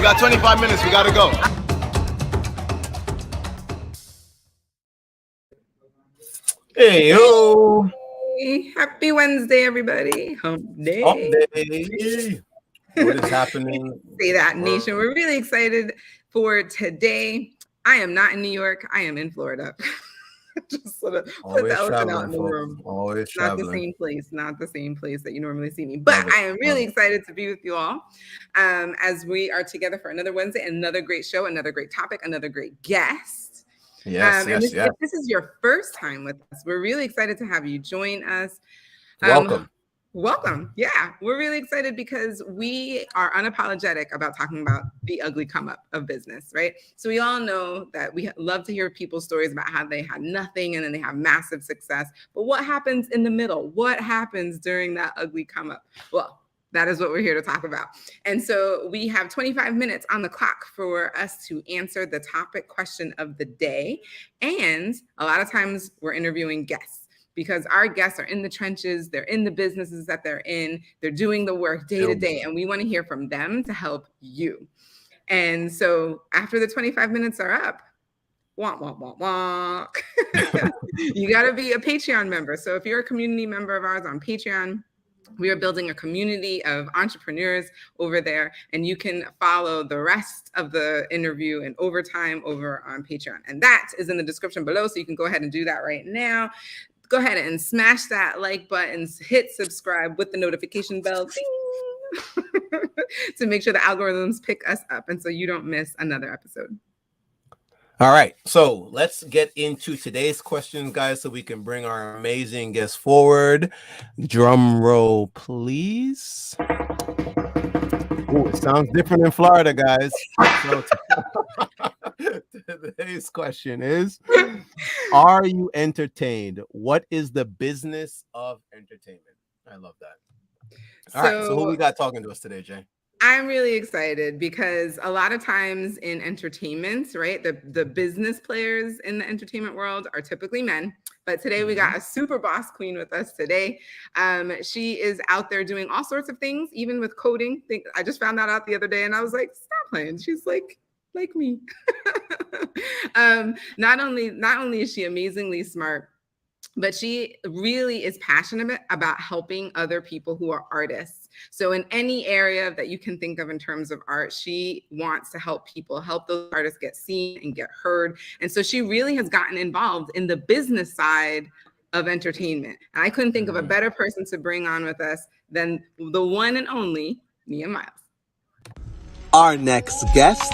got 25 minutes. We got to go. Hey, yo. Hey, happy Wednesday, everybody. Hump day. What is happening? Say that, nation. We're really excited for today. I am not in New York. I am in Florida. Just sort of put the elephant out in the room. Always not traveling. the same place, not the same place that you normally see me. But I am really excited to be with you all as we are together for another Wednesday, another great show, another great topic, another great guest. Yes. If this is your first time with us, we're really excited to have you join us. Welcome. Yeah, we're really excited because we are unapologetic about talking about the ugly come up of business, right? So we all know that we love to hear people's stories about how they had nothing and then they have massive success. But what happens in the middle? What happens during that ugly come up? Well, that is what we're here to talk about. And so we have 25 minutes on the clock for us to answer the topic question of the day. And a lot of times we're interviewing guests, because our guests are in the trenches, they're in the businesses that they're in, they're doing the work day to day, and we want to hear from them to help you. And so after the 25 minutes are up, wonk, wonk, wonk, wonk. You got to be a Patreon member. So if you're a community member of ours on Patreon, we are building a community of entrepreneurs over there, and you can follow the rest of the interview and overtime over on Patreon. And that is in the description below, so you can go ahead and do that right now. Go ahead and smash that like button, hit subscribe with the notification bell ding, to make sure the algorithms pick us up and so you don't miss another episode. All right, so let's get into today's questions, guys, so we can bring our amazing guests forward. Drum roll, please. Oh, it sounds different in Florida, guys. So today's question is, are you entertained? What is the business of entertainment? I love that. All right, so who we got talking to us today, Jay? I'm really excited because a lot of times in entertainment, right, the business players in the entertainment world are typically men. But today we got a super boss queen with us today. She is out there doing all sorts of things, even with coding. I just found that out the other day and I was like, stop playing. She's like me. Not only is she amazingly smart, but she really is passionate about helping other people who are artists. So in any area that you can think of in terms of art, she wants to help people, help those artists get seen and get heard. And so she really has gotten involved in the business side of entertainment. And I couldn't think of a better person to bring on with us than the one and only Nia Miles. Our next guest.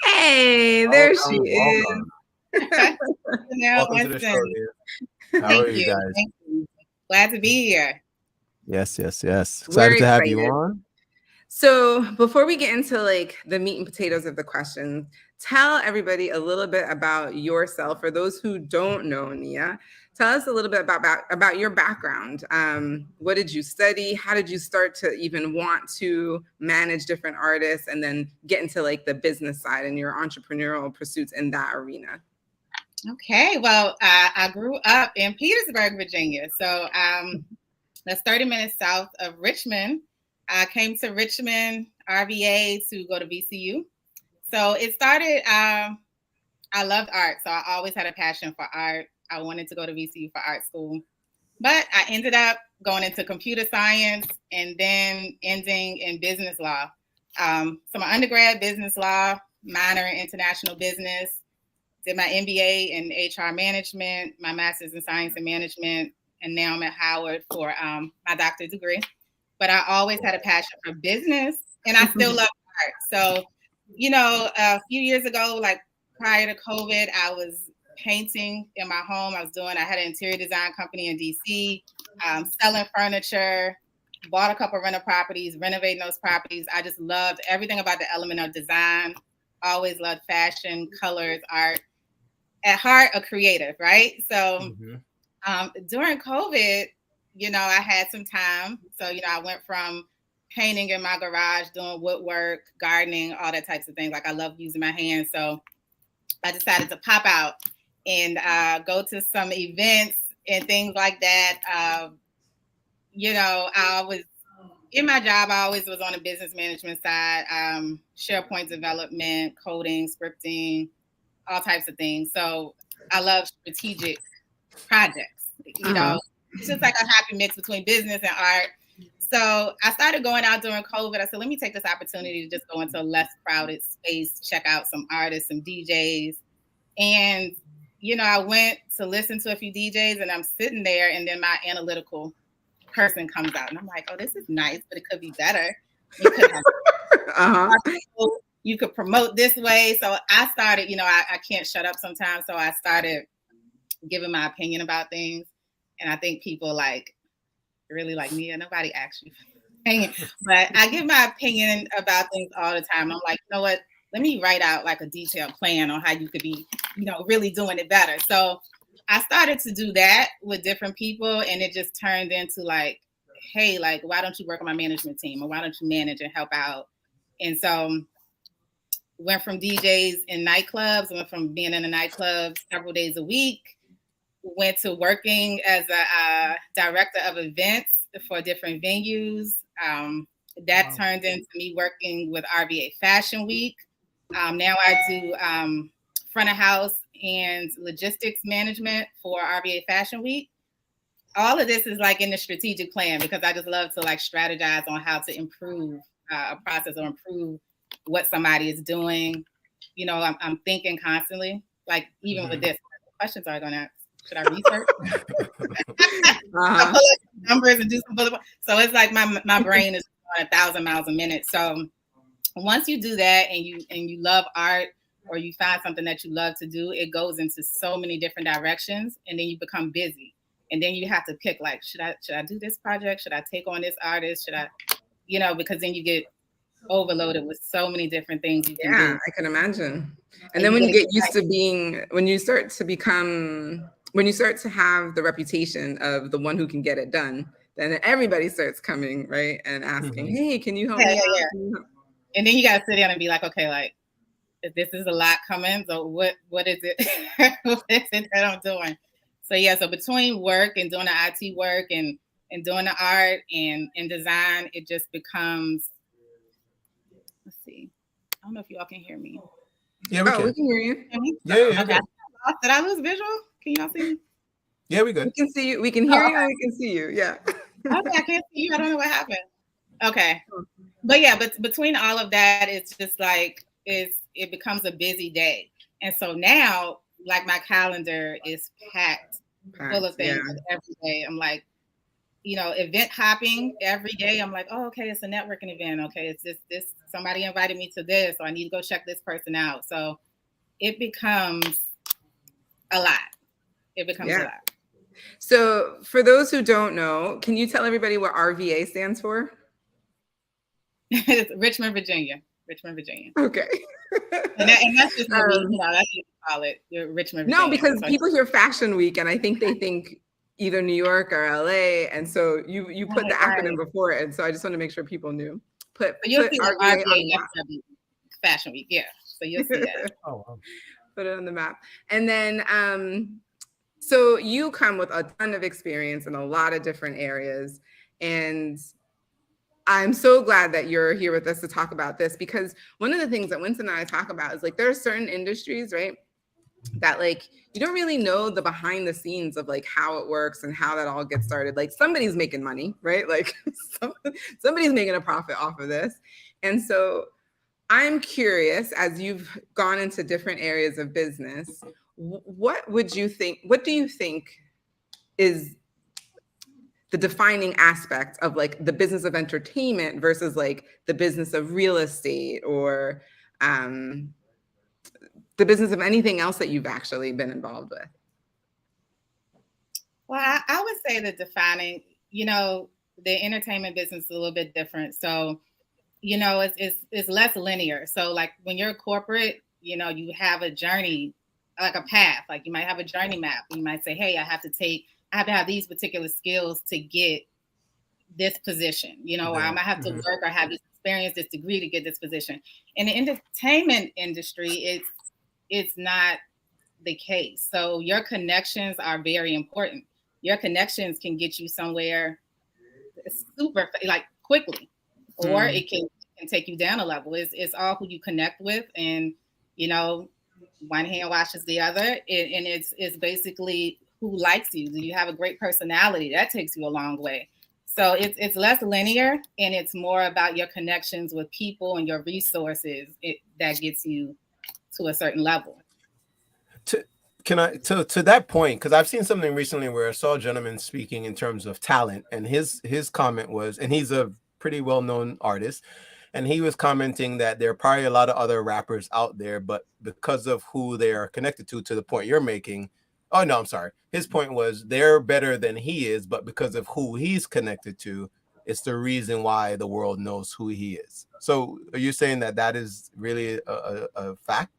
Hey, there she is. Welcome to the show, dear. How are you guys? Thank you. Glad to be here. Yes. Excited to have you on. So before we get into like the meat and potatoes of the question, tell everybody a little bit about yourself. For those who don't know Nia, tell us a little bit about your background. What did you study? How did you start to even want to manage different artists and then get into like the business side and your entrepreneurial pursuits in that arena? Okay, well, I grew up in Petersburg, Virginia. So that's 30 minutes south of Richmond. I came to Richmond, RVA, to go to VCU. So it started, I loved art. So I always had a passion for art. I wanted to go to VCU for art school. But I ended up going into computer science and then ending in business law. So my undergrad, business law, minor in international business, did my MBA in HR management, my master's in science and management, and now I'm at Howard for my doctorate degree. But I always had a passion for business, and I still love art. So, you know, a few years ago, like prior to COVID, I was painting in my home. I had an interior design company in DC, selling furniture, bought a couple rental properties, renovating those properties. I just loved everything about the element of design. always loved fashion, colors, art. At heart, a creative, right? So during COVID, I had some time. So, I went from painting in my garage, doing woodwork, gardening, all that types of things. Like I love using my hands. So I decided to pop out and go to some events and things like that. I was in my job, I always was on the business management side, SharePoint development, coding, scripting, all types of things. So I love strategic projects. It's just like a happy mix between business and art. So I started going out during COVID. I said, let me take this opportunity to just go into a less crowded space, check out some artists, some DJs. And, I went to listen to a few DJs and I'm sitting there and then my analytical person comes out and I'm like, oh, this is nice, but it could be better. You could have you could promote this way. So I started, I can't shut up sometimes. So I started giving my opinion about things. And I think people really like me, and nobody actually opinion, but I give my opinion about things all the time. I'm like, you know what? Let me write out like a detailed plan on how you could be, really doing it better. So I started to do that with different people, and it just turned into like, hey, like, why don't you work on my management team, or why don't you manage and help out? And so went from DJs in nightclubs, went from being in a nightclub several days a week, went to working as a director of events for different venues. That turned into me working with RVA Fashion Week. Now I do front of house and logistics management for RVA Fashion Week. All of this is like in the strategic plan because I just love to like strategize on how to improve a process or improve what somebody is doing. I'm thinking constantly, like even with this, what questions are going to ask? Should I research? I'll pull up numbers and do some bullet points. So it's like my brain is going 1,000 miles a minute. So once you do that and you love art or you find something that you love to do, it goes into so many different directions, and then you become busy. And then you have to pick like, should I do this project? Should I take on this artist? Should I, because then you get overloaded with so many different things you can do. Yeah, I can imagine. And then when you get used to when you start to have the reputation of the one who can get it done, then everybody starts coming, right? And asking, hey, can you help me out? And then you got to sit down and be like, okay, like, this is a lot coming. So what is it? What is it that I'm doing? So yeah, so between work and doing the IT work and doing the art and design, it just becomes, let's see. I don't know if you all can hear me. Yeah, we can hear you. Yeah. Okay. Did I lose visual? Can y'all see me? Yeah, we good. We can see you. We can hear you and we can see you. Yeah. Okay, I can't see you. I don't know what happened. Okay. But yeah, but between all of that, it's just like it becomes a busy day. And so now, like, my calendar is packed full of things every day. I'm like, event hopping every day. I'm like, oh, okay, it's a networking event. Okay, it's this somebody invited me to this, so I need to go check this person out. So it becomes a lot. It becomes a lot. So for those who don't know, can you tell everybody what RVA stands for? It's Richmond, Virginia. Richmond, Virginia. Okay. and that's just what that's what we call it, Richmond, Virginia. No, because people hear Fashion Week and I think they think either New York or LA, and so you put the acronym before it, and so I just want to make sure people knew. You'll see RVA Fashion Week, yeah. So you'll see that. Put it on the map, and then so you come with a ton of experience in a lot of different areas, and I'm so glad that you're here with us to talk about this, because one of the things that Winston and I talk about is like there are certain industries, right, that like you don't really know the behind the scenes of like how it works and how that all gets started. Like somebody's making money, right? Like somebody's making a profit off of this. And so I'm curious, as you've gone into different areas of business, what do you think is the defining aspect of like the business of entertainment versus like the business of real estate or the business of anything else that you've actually been involved with? Well, I would say that defining, the entertainment business is a little bit different. So it's less linear. So like when you're corporate, you have a journey, like a path. Like you might have a journey map. You might say, hey, I have to have these particular skills to get this position, or I might have to work or have this experience, this degree to get this position. In the entertainment industry, it's not the case. So your connections are very important. Your connections can get you somewhere super like quickly, or it can take you down a level. It's all who you connect with, and one hand washes the other, and it's basically who likes you. Do you have a great personality? That takes you a long way. So it's less linear, and it's more about your connections with people and your resources that gets you to a certain level. To that point, because I've seen something recently where I saw a gentleman speaking in terms of talent, and his comment was, and he's a pretty well-known artist, and he was commenting that there are probably a lot of other rappers out there, but because of who they are connected to the point you're making, oh no, I'm sorry. His point was they're better than he is, but because of who he's connected to, it's the reason why the world knows who he is. So are you saying that is really a fact?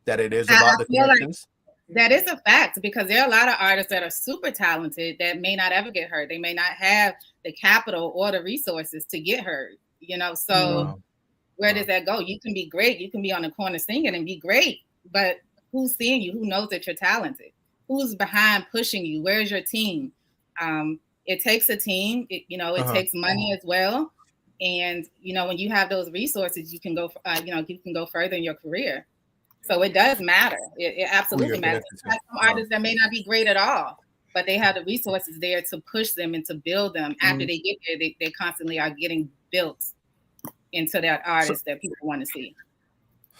That it is about the connections? That is a fact, because there are a lot of artists that are super talented that may not ever get heard. They may not have the capital or the resources to get heard, so where does that go? You can be great. You can be on the corner singing and be great, but who's seeing you? Who knows that you're talented? Who's behind pushing you? Where's your team? It takes a team. It takes money as well. And, when you have those resources, you can go, you can go further in your career. So it does matter. It absolutely matters. There's some artists that may not be great at all, but they have the resources there to push them and to build them. After they get there, they constantly are getting built into that artist that people want to see.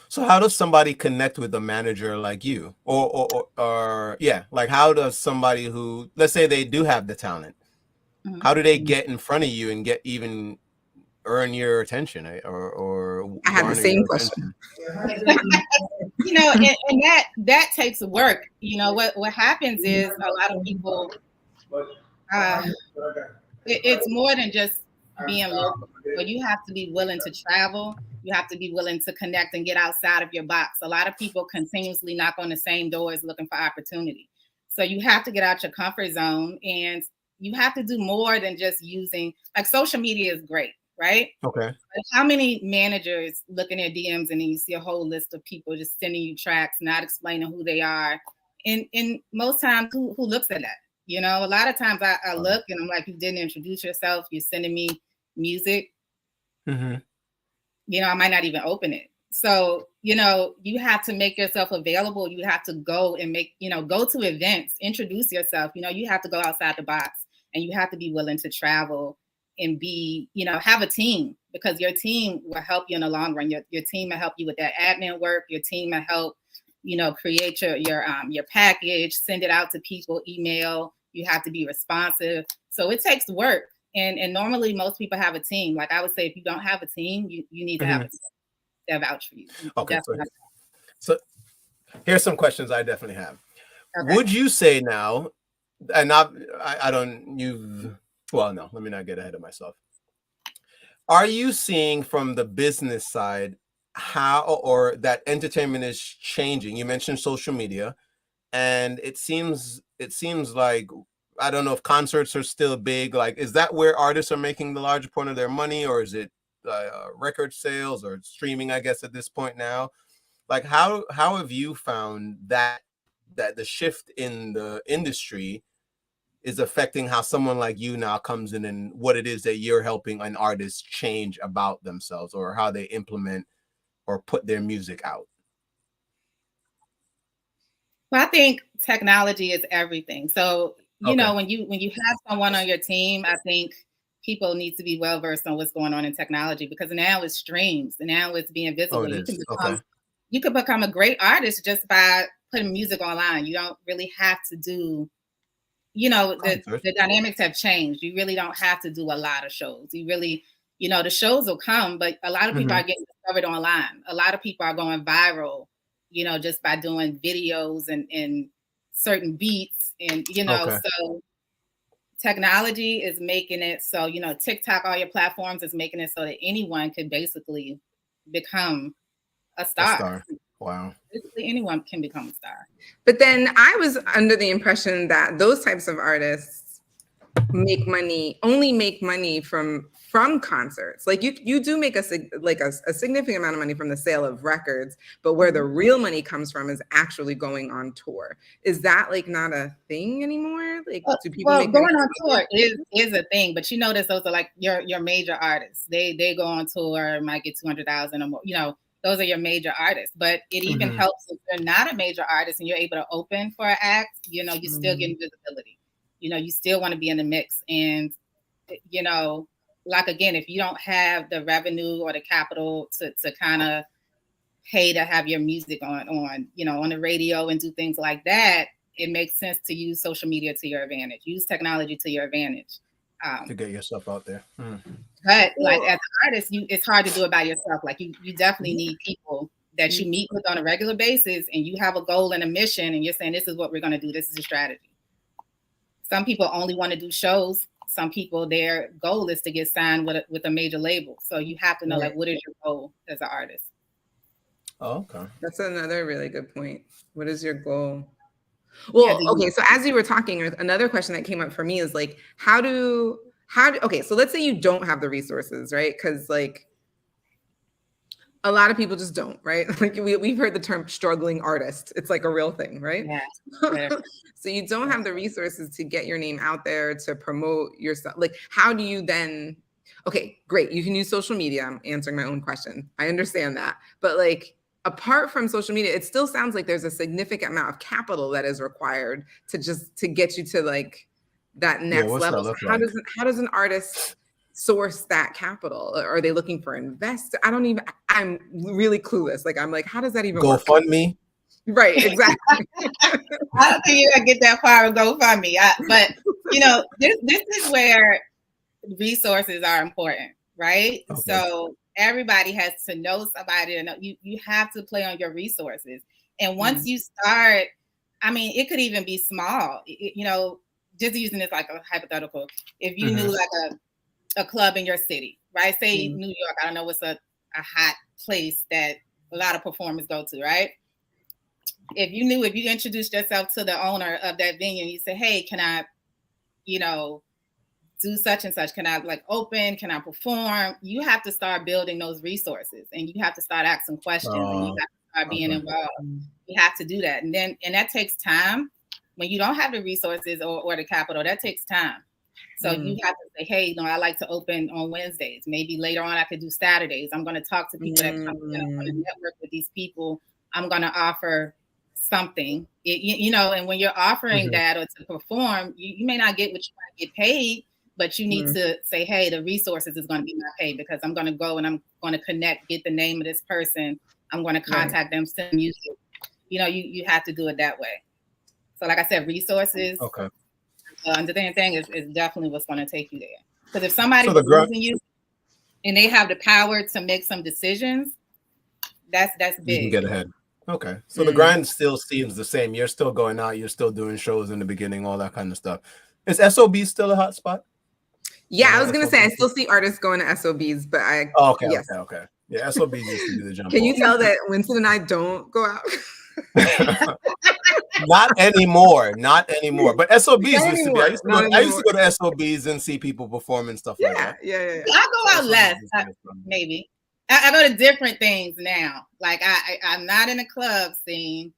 So how does somebody connect with a manager like you? Or like how does somebody who, let's say they do have the talent, how do they get in front of you and get even earn your attention, or I had the same question. And that takes work. What happens is a lot of people, it's more than just being local. So you have to be willing to travel. You have to be willing to connect and get outside of your box. A lot of people continuously knock on the same doors looking for opportunity. So you have to get out your comfort zone, and you have to do more than just using, like, social media is great, right? Okay. But how many managers look in their DMs and then you see a whole list of people just sending you tracks, not explaining who they are? And most times, who looks at that? A lot of times I look and I'm like, you didn't introduce yourself. You're sending me music. I might not even open it. So, you have to make yourself available. You have to go and go to events, introduce yourself. You have to go outside the box, and you have to be willing to travel and be, have a team, because your team will help you in the long run. Your team will help you with that admin work. Your team will help, create your package, send it out to people, email. You have to be responsive. So it takes work. And normally most people have a team. Like I would say, if you don't have a team, you need to have a team that vouch for you. Okay. So here's some questions I definitely have. Okay. Would you say now, and no, let me not get ahead of myself. Are you seeing from the business side how, or that entertainment is changing? You mentioned social media, and it seems like, I don't know if concerts are still big. Like, is that where artists are making the larger part of their money, or is it record sales or streaming, I guess, at this point now? Like, how have you found that the shift in the industry is affecting how someone like you now comes in and what it is that you're helping an artist change about themselves, or how they implement or put their music out? Well, I think technology is everything. So, when you have someone on your team, I think people need to be well versed on what's going on in technology, because now it's streams and now it's being visible. You can become a great artist just by putting music online. You don't really have to do, the dynamics have changed. You really don't have to do a lot of shows. You really, the shows will come, but a lot of people are getting discovered online. A lot of people are going viral, just by doing videos and certain beats. And, so technology is making it so, TikTok, all your platforms is making it so that anyone can basically become a star. Wow. Basically, anyone can become a star. But then I was under the impression that those types of artists only make money from concerts. Like you do make a significant amount of money from the sale of records, but where the real money comes from is actually going on tour. Is that like not a thing anymore? Like, do people make going on tour is a thing, but you notice those are like your major artists. They go on tour, might get 200,000 or more. Those are your major artists. But it even helps if you're not a major artist and you're able to open for an act. You're still getting visibility. You still want to be in the mix, and like again, if you don't have the revenue or the capital to kind of pay to have your music on the radio and do things like that, it makes sense to use social media to your advantage. Use technology to your advantage to get yourself out there. But like as an artist, it's hard to do it by yourself. Like you definitely need people that you meet with on a regular basis, and you have a goal and a mission, and you're saying, this is what we're going to do. This is a strategy. Some people only want to do shows. Some people, their goal is to get signed with a major label. So you have to know, like, what is your goal as an artist? Oh, okay. That's another really good point. What is your goal? Well, okay. So as you were talking, another question that came up for me is like, okay, so let's say you don't have the resources, right? Because like a lot of people just don't, right? Like we've heard the term struggling artist. It's like a real thing, right? Yeah. So you don't have the resources to get your name out there, to promote yourself. Like, how do you then, okay, great. You can use social media. I'm answering my own question. I understand that. But like, apart from social media, it still sounds like there's a significant amount of capital that is required to get you to like that next level. So how does an artist source that capital? Are they looking for investors? I'm really clueless. Like, I'm like, how does that even work? GoFundMe? Right, exactly. I don't think you're gonna get that far with GoFundMe. But this is where resources are important, right? Okay. So everybody has to know somebody, and you have to play on your resources. And once you start, I mean, it could even be small. Just using this like a hypothetical. If you knew like a club in your city, right? Say New York, I don't know what's a hot place that a lot of performers go to, right? If you introduced yourself to the owner of that venue and you say, hey, can I, do such and such? Can I like open? Can I perform? You have to start building those resources, and you have to start asking questions, and you have to start being involved. You have to do that. And that takes time. When you don't have the resources or the capital, that takes time. So you have to say, hey, I like to open on Wednesdays. Maybe later on I could do Saturdays. I'm going to talk to people that come in. I'm going to network with these people. I'm going to offer something, and when you're offering that or to perform, you may not get what you want to get paid, but you need to say, hey, the resources is going to be my pay, because I'm going to go and I'm going to connect, get the name of this person. I'm going to contact them, send music. You have to do it that way. So like I said, resources. Okay. Understanding is definitely what's going to take you there. Because if somebody's using you and they have the power to make some decisions, that's big. You can get ahead. Okay. So the grind still seems the same. You're still going out. You're still doing shows in the beginning, all that kind of stuff. Is SOB still a hot spot? Yeah, I was going to say, I still see artists going to SOBs, but okay. Yeah, SOBs used to be the jump. Can you tell that Winston and I don't go out? Not anymore. But SOBs used to be. I used to go to SOBs and see people perform and stuff like that. Yeah. I go out less, maybe. I go to different things now. Like I'm not in the club scene.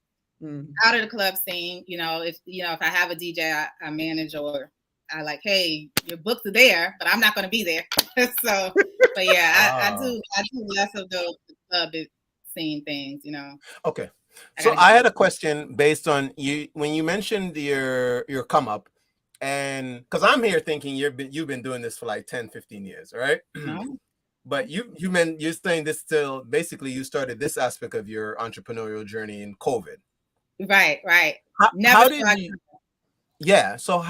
Out of the club scene, if I have a DJ I manage, or I like, hey, your books are there, but I'm not going to be there. So, but yeah, I do less of those club scene things, Okay. So I had a question based on you when you mentioned your come up, and because I'm here thinking you've been doing this for like 10, 15 years, right? No. But you're saying this till basically you started this aspect of your entrepreneurial journey in COVID. Right. How did you? Yeah. So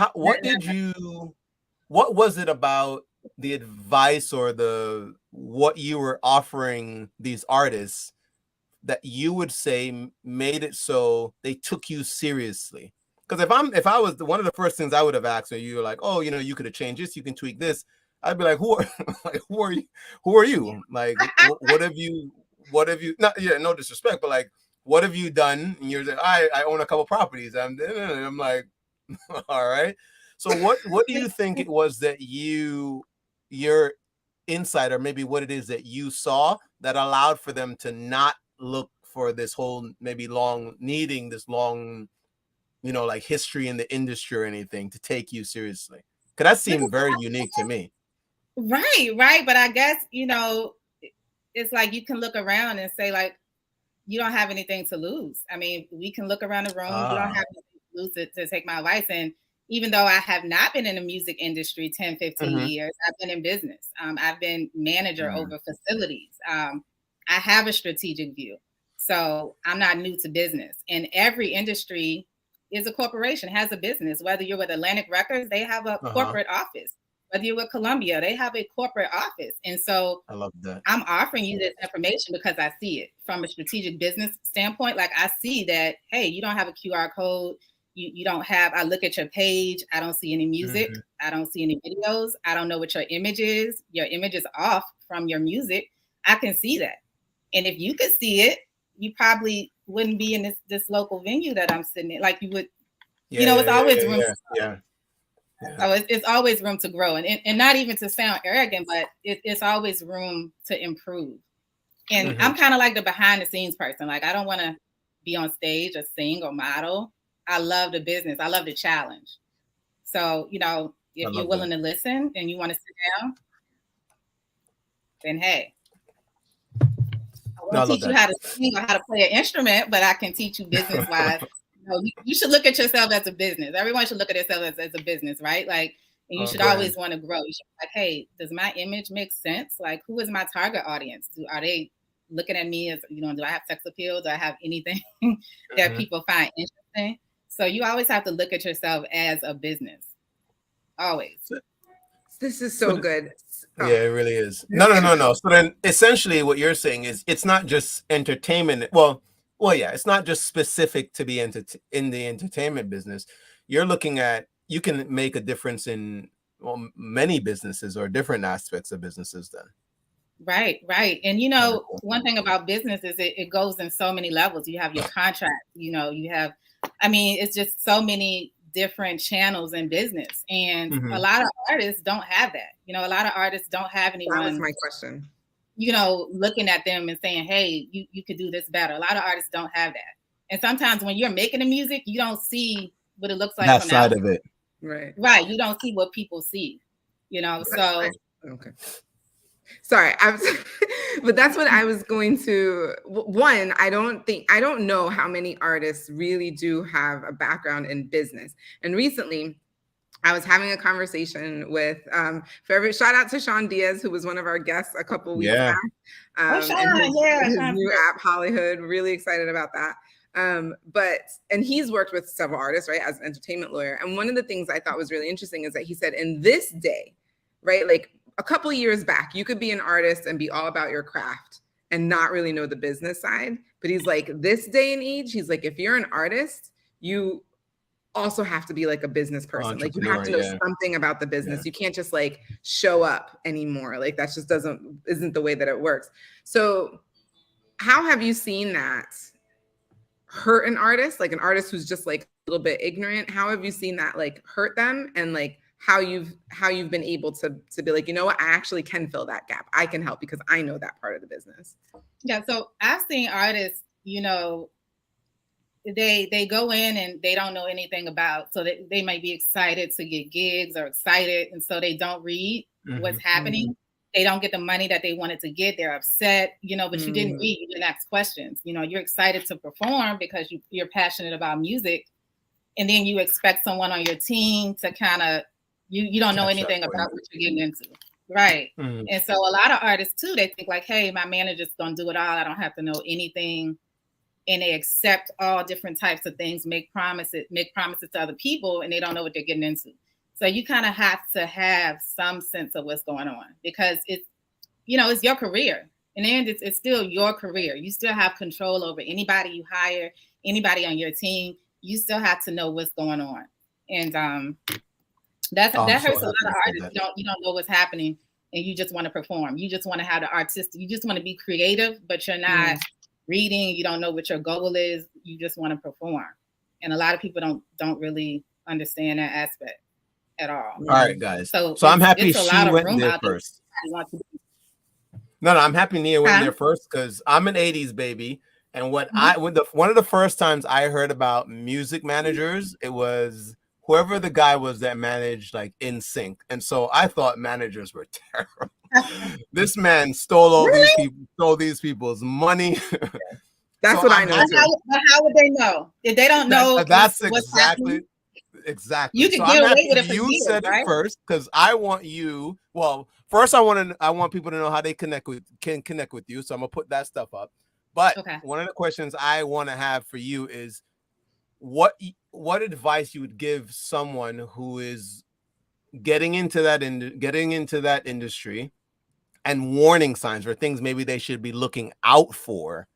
what was it about the advice or what you were offering these artists that you would say made it so they took you seriously? Because if I was one of the first things I would have asked, or you were like, oh, you could have changed this, you can tweak this. I'd be like, who are you? Who are you? Like, what have you? Not no disrespect, but like, what have you done? And you're like, I own a couple properties. I'm like, all right. So what do you think it was that your insight, or maybe what it is that you saw that allowed for them to not look for this whole needing this long, like history in the industry or anything to take you seriously? Because that seemed very unique to me. Right. But I guess, it's like you can look around and say, like, you don't have anything to lose. I mean, we can look around the room. You don't have anything to lose to take my advice. And even though I have not been in the music industry 10, 15 years, I've been in business. I've been manager over facilities. I have a strategic view. So I'm not new to business. And every industry is a corporation, has a business. Whether you're with Atlantic Records, they have a corporate office. Whether you're with Columbia, they have a corporate office. And so I love that. I'm offering you this information because I see it from a strategic business standpoint. Like, I see that, hey, you don't have a QR code. You don't have, I look at your page. I don't see any music. I don't see any videos. I don't know what your image is. Your image is off from your music. I can see that. And if you could see it, you probably wouldn't be in this local venue that I'm sitting in. Like, you would, it's always room. So it's always room to grow, and not even to sound arrogant, but it's always room to improve. And I'm kind of like the behind the scenes person. Like, I don't want to be on stage or sing or model. I love the business. I love the challenge. So, if you're willing to listen and you want to sit down, then hey, I won't teach you how to sing or how to play an instrument, but I can teach you business wise. You should look at yourself as a business. Everyone should look at themselves as a business, right? Like, and you should always want to grow. You should be like, hey, does my image make sense? Like, who is my target audience? Are they looking at me as, do I have sex appeal? Do I have anything that people find interesting? So you always have to look at yourself as a business. Always. This is so good. Yeah, it really is. No. So then essentially what you're saying is it's not just entertainment. Well, yeah, it's not just specific to be in the entertainment business. You're looking at, you can make a difference in many businesses or different aspects of businesses then. Right. And, one thing about business is it goes in so many levels. You have your contract, you have, it's just so many different channels in business. And a lot of artists don't have that. A lot of artists don't have anyone. That was my question. Looking at them and saying, hey, you could do this better. A lot of artists don't have that. And sometimes when you're making the music, you don't see what it looks like that from side of it. Right. You don't see what people see, so. Okay. Sorry. But that's what I was going to, one, I don't know how many artists really do have a background in business. And recently, I was having a conversation with, shout out to Sean Diaz, who was one of our guests a couple weeks back. His new app, Hollywood, really excited about that. And he's worked with several artists, right, as an entertainment lawyer. And one of the things I thought was really interesting is that he said, in this day, right, like a couple of years back, you could be an artist and be all about your craft and not really know the business side. But he's like, this day and age, he's like, if you're an artist, you also have to be like a business person. Like, you have to know something about the business. You can't just like show up anymore. Like, that just isn't the way that it works. So how have you seen that hurt an artist, like an artist who's just like a little bit ignorant? How have you seen that like hurt them, and like how you've been able to be like, you know what, I actually can fill that gap. I can help because I know that part of the business. Yeah. So I've seen artists, they go in and they don't know anything about, so they might be excited to get gigs or excited. And so they don't read what's happening. They don't get the money that they wanted to get. They're upset, but you didn't read, you didn't ask questions. You're excited to perform because you're passionate about music. And then you expect someone on your team to kind of, you don't know anything about what you're getting into. Right. And so a lot of artists too, they think like, hey, my manager's going to do it all. I don't have to know anything. And they accept all different types of things, make promises to other people, and they don't know what they're getting into. So you kind of have to have some sense of what's going on, because it's your career. In the end, it's still your career. You still have control over anybody you hire, anybody on your team. you still have to know what's going on. And that Oh, hurts so a lot of happy you said artists. that. You don't know what's happening, and you just want to perform. You just want to have the artistic. You just want to be creative, but you're not reading. You don't know what your goal is. You just want to perform, and a lot of people don't really understand that aspect at all. All right, guys. So I'm happy it's a she lot of went room there out there. first. No, I'm happy Nia went there first because I'm an '80s baby, and one of the first times I heard about music managers, it was whoever the guy was that managed like NSYNC, and so I thought managers were terrible. This man stole all these people's money. That's what I know. But how would they know if they don't know? That's what's happening? Exactly. You can get away with it for you years, said right? it first because I want you. Well, first I want people to know how they can connect with you. So I'm gonna put that stuff up. But one of the questions I want to have for you is what advice you would give someone who is getting into that industry and warning signs or things maybe they should be looking out for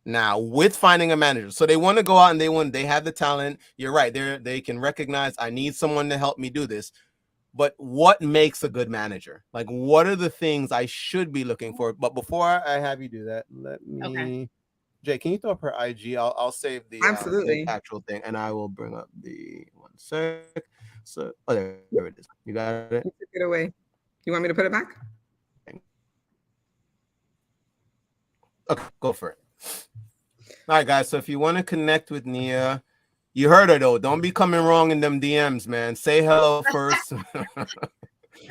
now with finding a manager. So they want to go out and they have the talent. You're right. They can recognize I need someone to help me do this. But what makes a good manager? Like, what are the things I should be looking for? But before I have you do that, let me, Jay, can you throw up her IG? I'll save the actual thing and I will bring up the 1 sec. So, there it is. You got it? You took it away. You want me to put it back? Okay, go for it. All right, guys. So if you want to connect with Nia, you heard her though. Don't be coming wrong in them DMs, man. Say hello first.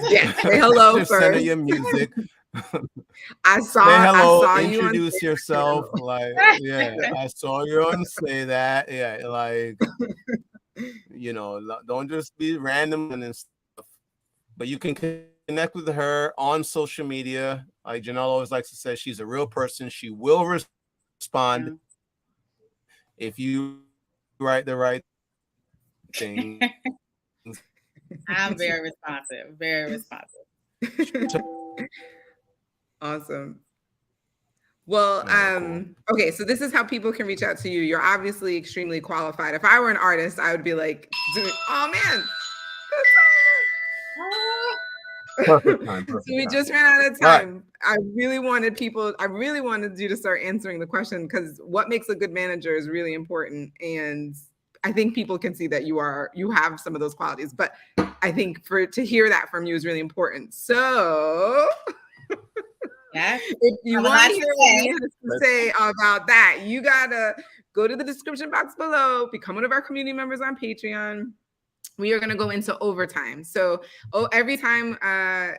Yeah, say hello Just first. send her your music. I saw. Say hello. I saw introduce yourself. Like, yeah, I saw you on Say That. Yeah, like, don't just be random and stuff. But you can connect with her on social media. Like Janelle always likes to say, she's a real person. She will respond if you write the right thing. I'm very responsive. Very responsive. Awesome. Well, okay, so this is how people can reach out to you. You're obviously extremely qualified. If I were an artist, I would be like, oh man. Perfect time. So we just ran out of time. Right. I really wanted you to start answering the question because what makes a good manager is really important. And I think people can see that you have some of those qualities, but I think to hear that from you is really important. So if you want to hear what he has to say about that, you gotta go to the description box below, become one of our community members on Patreon. We are going to go into overtime. So every time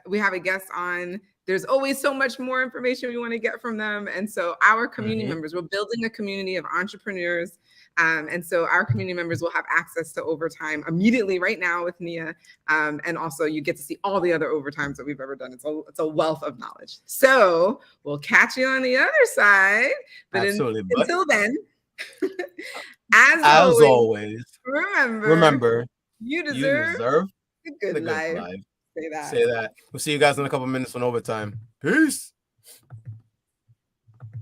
we have a guest on, there's always so much more information we want to get from them. And so our community members, we're building a community of entrepreneurs. And so our community members will have access to overtime immediately right now with Nia. And also you get to see all the other overtimes that we've ever done. It's a wealth of knowledge. So we'll catch you on the other side. But until then, as always, remember, you deserve a good life. Say that. We'll see you guys in a couple minutes on overtime. Peace.